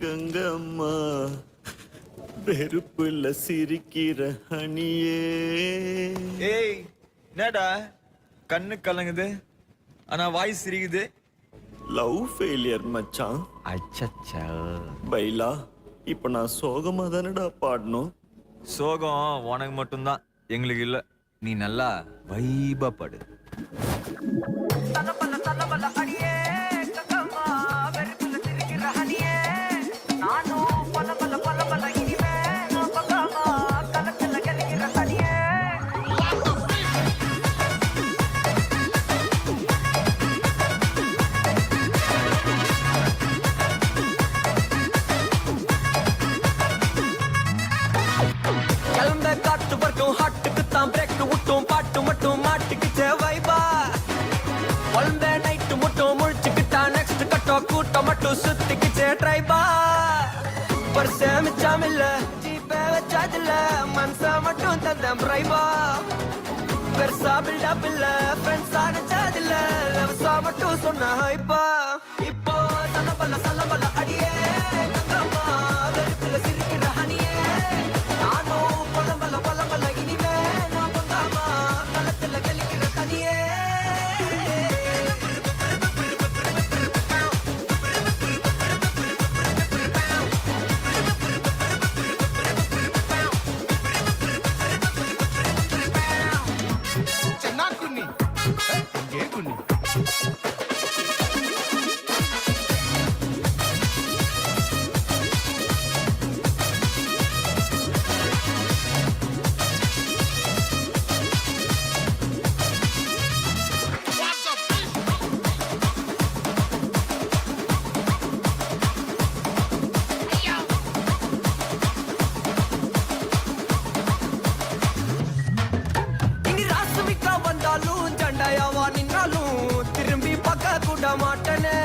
கங்கம்மா வெறுப்புல சிரிக்கிற ஹனியே. ஏய் என்னடா கண்ணு கலங்குது ஆனா வாய் சிரிக்குது. லவ் ஃபெயிலியர் மச்சான். அச்சச்சா பைலா இப்ப நான் சோகமா தானடா பாடணும். சோகம் உனக்கு மட்டும்தான், எங்களுக்கு இல்ல. நீ நல்லா வைபா படு. கூட்டம் மட்டும் சுத்திக்கிச்சே ட்ரைபா பர்சமிச்சாமில்ல ஜீப்பே வச்சாதில்ல மனசா மட்டும் தந்தம் ட்ரைபா பெருசா பில்டப் இல்ல ஃப்ரெண்ட்ஸா நினைச்சதில்ல லவ்ஸா மட்டும் சொன்ன ஹைப்பா இப்போ சல்லபல்ல அடியே கங்கம்மா வெறுப்புல சிரிக்கிற ஹனியே நானும் பலபல்ல இனிமே நான் பொங்காமா களத்துல கலிக்கிற தனியே. மாட்டனே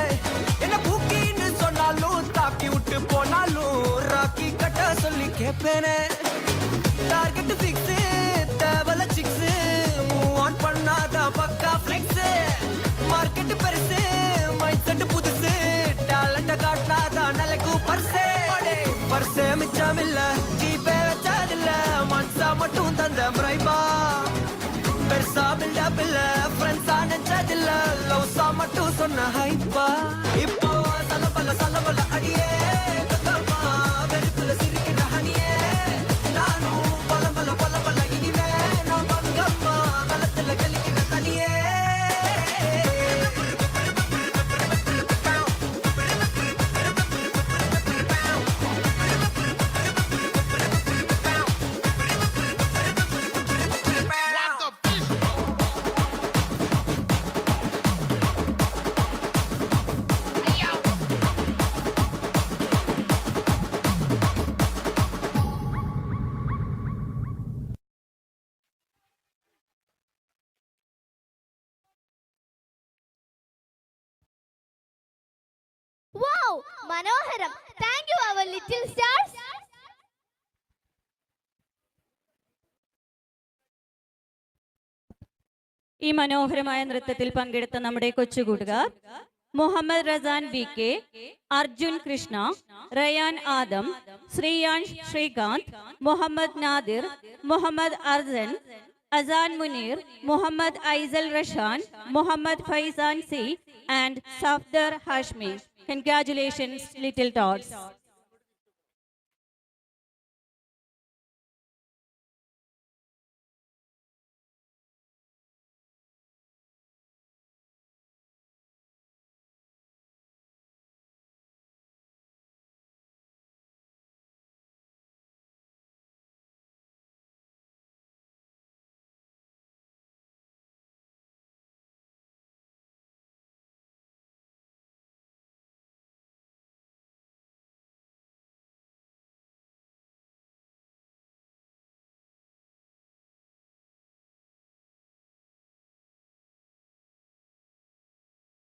என்ன பூக்கின்னு சொன்னாலும் தாக்கி விட்டு போனாலும் ராக்கி கட்ட சொல்லி கேப்பேனே. டார்கெட் ஃபிக்ஸ் தேவல சிக்ஸ் மூவ் ஆன் பண்ணாத பக்கா ஃப்ளெக்ஸ் மார்க்கெட் பெருசு மைண்ட் செட் புதுசு டேலண்ட காட்டினாத நிலைக்கு பர்சே மிச்சமில்ல ஜீபே வச்சதில்ல மனசா மட்டும் தந்த பிரைபா பெருசா பில்டப் இல்ல ஃப்ரெண்ட்ஸா நினைச்சதில்ல லவ்ஸா மட்டும் சொன்ன ஹைப்பா இப்போ சல்லபல்ல அடியே கங்கம்மா வெறுப்புல சிரிக்கிற ஹனியே நானும் பலபல்ல இனிமே நான் பங்கம்மா களத்துல கலிக்கிற தனியே. Wow, Manoharam. Thank you, our little stars. ഈ മനോഹരമായ നൃത്തത്തിൽ പങ്കെടുത്ത നമ്മുടെ കൊച്ചുകൂട്ടുകാർ Muhammad Razan V K, Arjun Krishna, Rayan Adam, Shriyansh Srikanth, Muhammad Nadir, Muhammad Arsan, Azan Munir, Muhammad Aizal Rashan, Muhammad Faizan C, and Safdar Hashmi. Congratulations, little tots.